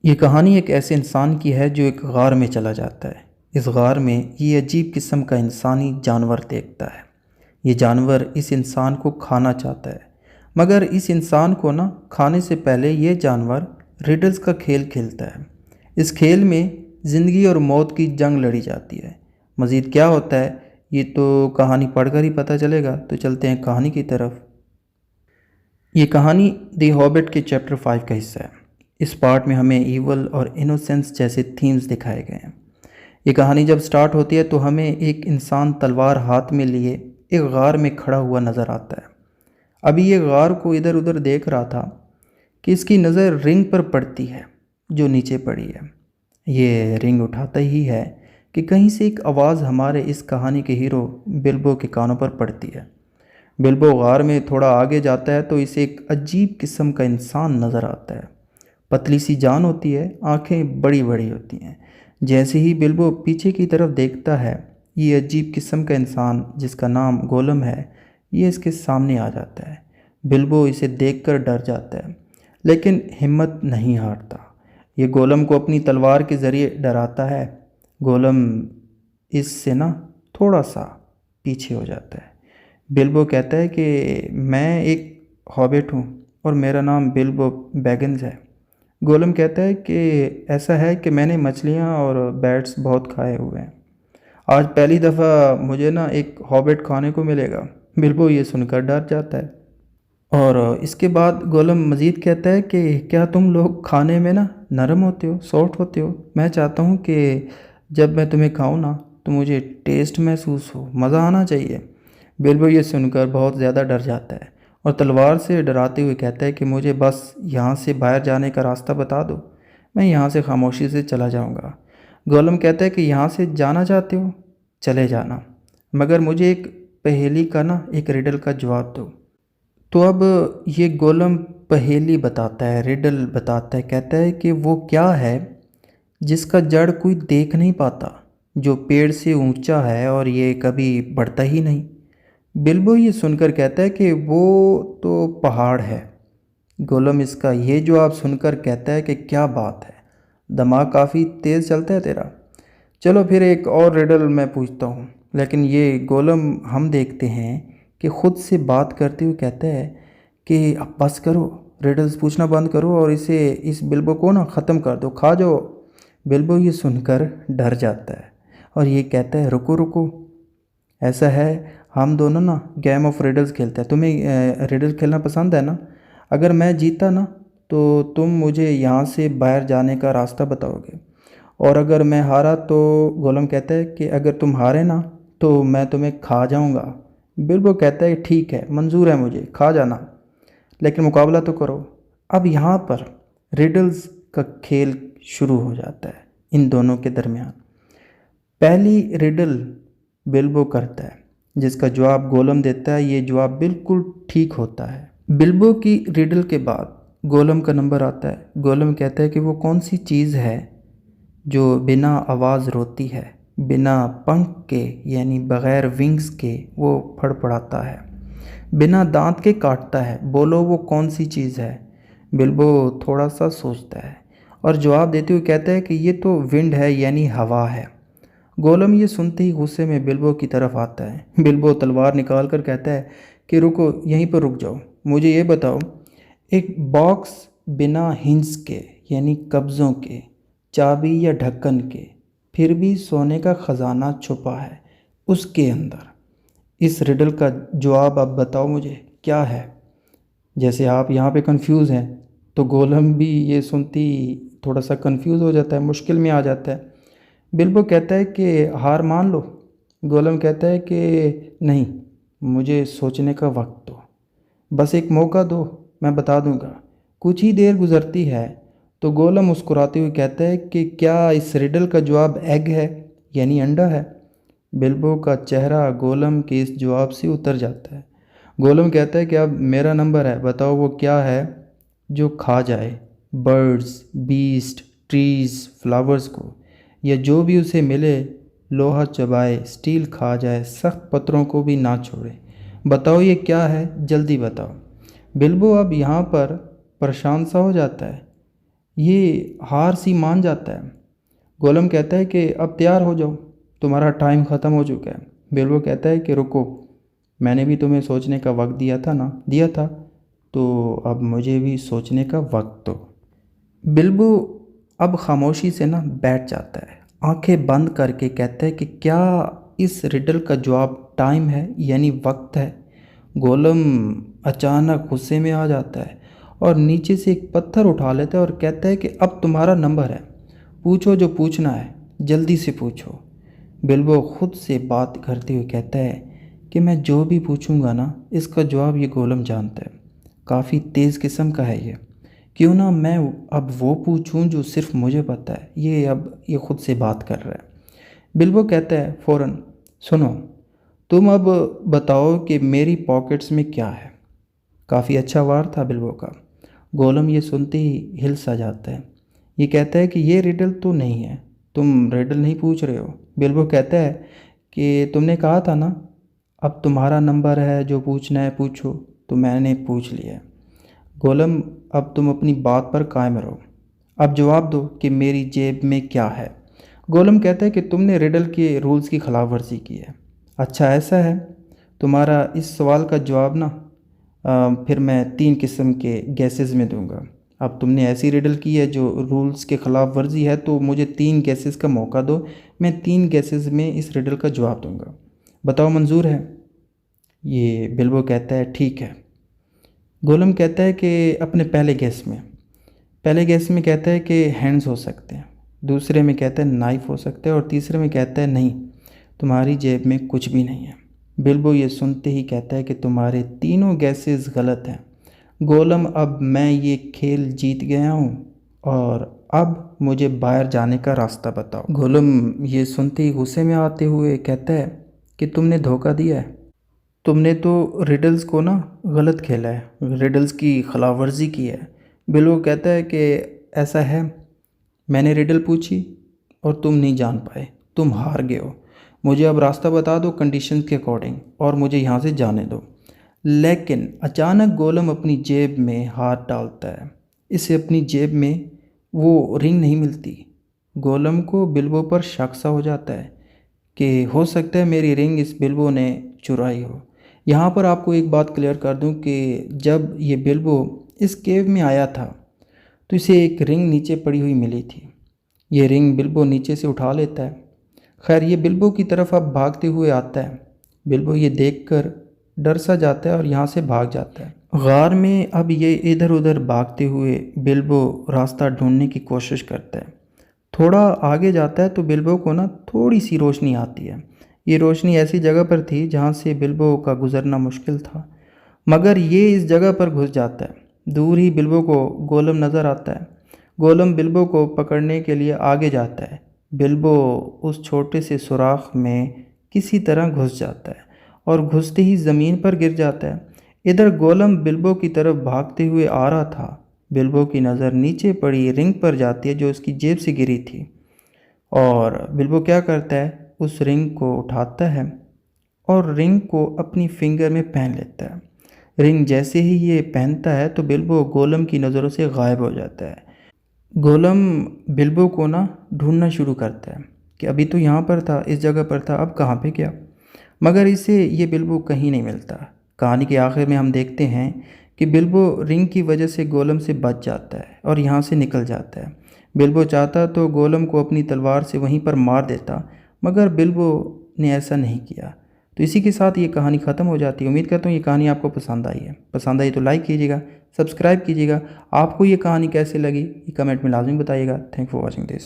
ये कहानी एक ऐसे इंसान की है जो एक गार में चला जाता है। इस गार में ये अजीब किस्म का इंसानी जानवर देखता है। ये जानवर इस इंसान को खाना चाहता है, मगर इस इंसान को ना खाने से पहले ये जानवर रिडल्स का खेल खेलता है। इस खेल में ज़िंदगी और मौत की जंग लड़ी जाती है। मज़ीद क्या होता है ये तो कहानी पढ़कर ही पता चलेगा। तो चलते हैं कहानी की तरफ। ये कहानी दी हॉबिट के चैप्टर 5 का हिस्सा है। इस पार्ट में हमें ईवल और इनोसेंस जैसे थीम्स दिखाए गए हैं। ये कहानी जब स्टार्ट होती है तो हमें एक इंसान तलवार हाथ में लिए एक गार में खड़ा हुआ नज़र आता है। अभी ये गार को इधर उधर देख रहा था कि इसकी नज़र रिंग पर पड़ती है जो नीचे पड़ी है। ये रिंग उठाता ही है कि कहीं से एक आवाज़ हमारे इस कहानी के हीरो बिल्बो के कानों पर पड़ती है। बिल्बो गार में थोड़ा आगे जाता है तो इसे एक अजीब किस्म का इंसान नज़र आता है। पतली सी जान होती है, आंखें बड़ी बड़ी होती हैं। जैसे ही बिल्बो पीछे की तरफ देखता है, ये अजीब किस्म का इंसान जिसका नाम गोलम है, ये इसके सामने आ जाता है। बिल्बो इसे देखकर डर जाता है, लेकिन हिम्मत नहीं हारता। ये गोलम को अपनी तलवार के ज़रिए डराता है। गोलम इससे ना थोड़ा सा पीछे हो जाता है। बिल्बो कहता है कि मैं एक हॉबिट हूँ और मेरा नाम बिल्बो बैगन्स है। गोलम कहता है कि ऐसा है कि मैंने मछलियाँ और बैट्स बहुत खाए हुए हैं। आज पहली दफ़ा मुझे ना एक हॉबिट खाने को मिलेगा। बिल्बो ये सुनकर डर जाता है। और इसके बाद गोलम मज़ीद कहता है कि क्या तुम लोग खाने में ना नरम होते हो, सॉफ्ट होते हो। मैं चाहता हूँ कि जब मैं तुम्हें खाऊँ ना तो मुझे टेस्ट महसूस हो, मज़ा आना चाहिए। बिल्बो ये सुनकर बहुत ज़्यादा डर जाता है और तलवार से डराते हुए कहता है कि मुझे बस यहाँ से बाहर जाने का रास्ता बता दो, मैं यहाँ से खामोशी से चला जाऊँगा। गोलम कहता है कि यहाँ से जाना चाहते हो, चले जाना, मगर मुझे एक पहेली का ना एक रिडल का जवाब दो। तो अब ये गोलम पहेली बताता है, रिडल बताता है। कहता है कि वो क्या है जिसका जड़ कोई देख नहीं पाता, जो पेड़ से ऊंचा है और ये कभी बढ़ता ही नहीं। बिल्बो ये सुनकर कहता है कि वो तो पहाड़ है। गोलम इसका ये जवाब सुनकर कहता है कि क्या बात है, दिमाग काफ़ी तेज़ चलता है तेरा। चलो फिर एक और रिडल मैं पूछता हूँ। लेकिन ये गोलम हम देखते हैं कि ख़ुद से बात करते हुए कहता है कि अब बस करो, रिडल्स पूछना बंद करो और इस बिल्बो को ना ख़त्म कर दो, खा जाओ। बिल्बो ये सुनकर डर जाता है और ये कहता है रुको रुको, ऐसा है हम दोनों ना गेम ऑफ रिडल्स खेलते हैं। तुम्हें रिडल खेलना पसंद है ना? अगर मैं जीता ना तो तुम मुझे यहाँ से बाहर जाने का रास्ता बताओगे, और अगर मैं हारा तो गोलम कहता है कि अगर तुम हारे ना तो मैं तुम्हें खा जाऊँगा। बिल्बो कहता है ठीक है, मंजूर है मुझे, खा जाना, लेकिन मुकाबला तो करो। अब यहाँ पर रिडल्स का खेल शुरू हो जाता है इन दोनों के दरमियान। पहली रिडल बिल्बो करता है जिसका जवाब गोलम देता है। ये जवाब बिल्कुल ठीक होता है। बिल्बो की रिडल के बाद गोलम का नंबर आता है। गोलम कहता है कि वो कौन सी चीज़ है जो बिना आवाज़ रोती है, बिना पंख के यानी बग़ैर विंग्स के वो फड़फड़ाता है, बिना दांत के काटता है। बोलो वो कौन सी चीज़ है? बिल्बो थोड़ा सा सोचता है और जवाब देते हुए कहता है कि ये तो विंड है यानी हवा है। गोलम ये सुनते ही गुस्से में बिल्बो की तरफ आता है। बिल्बो तलवार निकाल कर कहता है कि रुको, यहीं पर रुक जाओ, मुझे ये बताओ, एक बॉक्स बिना हिंज के यानी कब्ज़ों के, चाबी या ढक्कन के, फिर भी सोने का ख़जाना छुपा है उसके अंदर। इस रिडल का जवाब आप बताओ मुझे क्या है। जैसे आप यहाँ पे कंफ्यूज हैं तो गोलम भी ये सुनती थोड़ा सा कंफ्यूज हो जाता है, मुश्किल में आ जाता है। बिल्बो कहता है कि हार मान लो। गोलम कहता है कि नहीं, मुझे सोचने का वक्त दो, बस एक मौका दो, मैं बता दूंगा। कुछ ही देर गुजरती है तो गोलम मुस्कुराते हुए कहता है कि क्या इस रिडल का जवाब एग है यानी अंडा है? बिल्बो का चेहरा गोलम के इस जवाब से उतर जाता है। गोलम कहता है कि अब मेरा नंबर है, बताओ वो क्या है जो खा जाए बर्ड्स, बीस्ट, ट्रीज़, फ्लावर्स को, या जो भी उसे मिले, लोहा चबाए, स्टील खा जाए, सख्त पत्थरों को भी ना छोड़े। बताओ ये क्या है, जल्दी बताओ। बिल्बो अब यहाँ पर परेशान सा हो जाता है। ये हार सी मान जाता है। गोलम कहता है कि अब तैयार हो जाओ, तुम्हारा टाइम ख़त्म हो चुका है। बिल्बो कहता है कि रुको, मैंने भी तुम्हें सोचने का वक्त दिया था, तो अब मुझे भी सोचने का वक्त दो। बिल्बो अब खामोशी से ना बैठ जाता है, आंखें बंद करके कहता है कि क्या इस रिडल का जवाब टाइम है यानी वक्त है। गोलम अचानक गुस्से में आ जाता है और नीचे से एक पत्थर उठा लेता है और कहता है कि अब तुम्हारा नंबर है, पूछो जो पूछना है, जल्दी से पूछो। बिल्बो खुद से बात करते हुए कहता है कि मैं जो भी पूछूंगा ना, इसका जवाब ये गोलम जानता है। काफ़ी तेज़ किस्म का है ये, क्यों ना मैं अब वो पूछूं जो सिर्फ मुझे पता है। ये खुद से बात कर रहा है। बिल्बो कहता है फ़ौरन, सुनो, तुम अब बताओ कि मेरी पॉकेट्स में क्या है। काफ़ी अच्छा वार था बिल्बो का। गोलम ये सुनते ही हिल सा जाता है। ये कहता है कि ये रिडल तो नहीं है, तुम रिडल नहीं पूछ रहे हो। बिल्बो कहता है कि तुमने कहा था ना, अब तुम्हारा नंबर है, जो पूछना है पूछो, तो मैंने पूछ लिया है। गोलम, अब तुम अपनी बात पर कायम रहो, अब जवाब दो कि मेरी जेब में क्या है। गोलम कहता है कि तुमने रिडल के रूल्स की खिलाफ वर्जी की है। अच्छा ऐसा है, तुम्हारा इस सवाल का जवाब ना फिर मैं 3 किस्म के गैसेस में दूंगा। अब तुमने ऐसी रिडल की है जो रूल्स के ख़िलाफ़ वर्जी है, तो मुझे 3 गैसेस का मौका दो, मैं 3 गैसेस में इस रिडल का जवाब दूंगा। बताओ मंजूर है? ये बिल्बो कहता है ठीक है। गोलम कहता है कि अपने पहले गैस में कहता है कि हैंड्स हो सकते हैं, दूसरे में कहता है नाइफ़ हो सकता है, और तीसरे में कहता है नहीं, तुम्हारी जेब में कुछ भी नहीं है। बिल्बो ये सुनते ही कहता है कि तुम्हारे तीनों गैसेस गलत हैं। गोलम, अब मैं ये खेल जीत गया हूँ और अब मुझे बाहर जाने का रास्ता बताओ। गोलम ये सुनते ही गुस्से में आते हुए कहता है कि तुमने धोखा दिया है, तुमने तो रिडल्स को ना गलत खेला है, रिडल्स की खिलाफवर्जी की है। बिल्बो कहता है कि ऐसा है, मैंने रिडल पूछी और तुम नहीं जान पाए, तुम हार गए हो। मुझे अब रास्ता बता दो कंडीशंस के अकॉर्डिंग और मुझे यहाँ से जाने दो। लेकिन अचानक गोलम अपनी जेब में हाथ डालता है। इसे अपनी जेब में वो रिंग नहीं मिलती। गोलम को बिल्बो पर शक सा हो जाता है कि हो सकता है मेरी रिंग इस बिल्बो ने चुराई हो। यहाँ पर आपको एक बात क्लियर कर दूँ कि जब ये बिल्बो इस केव में आया था तो इसे एक रिंग नीचे पड़ी हुई मिली थी। ये रिंग बिल्बो नीचे से उठा लेता है। खैर ये बिल्बो की तरफ अब भागते हुए आता है। बिल्बो ये देखकर डर सा जाता है और यहाँ से भाग जाता है। गार में अब ये इधर उधर भागते हुए बिल्बो रास्ता ढूंढने की कोशिश करता है। थोड़ा आगे जाता है तो बिल्बो को ना थोड़ी सी रोशनी आती है। ये रोशनी ऐसी जगह पर थी जहाँ से बिल्बो का गुजरना मुश्किल था, मगर ये इस जगह पर घुस जाता है। दूर ही बिल्बो को गोलम नज़र आता है। गोलम बिल्बो को पकड़ने के लिए आगे जाता है। बिल्बो उस छोटे से सुराख में किसी तरह घुस जाता है और घुसते ही ज़मीन पर गिर जाता है। इधर गोलम बिल्बो की तरफ भागते हुए आ रहा था। बिल्बो की नज़र नीचे पड़ी रिंग पर जाती है जो उसकी जेब से गिरी थी, और बिल्बो क्या करता है, उस रिंग को उठाता है और रिंग को अपनी फिंगर में पहन लेता है। रिंग जैसे ही ये पहनता है तो बिल्बो गोलम की नज़रों से गायब हो जाता है। गोलम बिल्बो को ना ढूंढना शुरू करता है कि अभी तो यहाँ पर था, इस जगह पर था, अब कहाँ पे गया, मगर इसे ये बिल्बो कहीं नहीं मिलता। कहानी के आखिर में हम देखते हैं कि बिल्बो रिंग की वजह से गोलम से बच जाता है और यहाँ से निकल जाता है। बिल्बो चाहता तो गोलम को अपनी तलवार से वहीं पर मार देता, मगर बिल्बो ने ऐसा नहीं किया। तो इसी के साथ ये कहानी ख़त्म हो जाती है। उम्मीद करता हूँ ये कहानी आपको पसंद आई है। पसंद आई तो लाइक कीजिएगा, सब्सक्राइब कीजिएगा। आपको ये कहानी कैसे लगी ये कमेंट में लाजमी बताइएगा। Thank for watching this.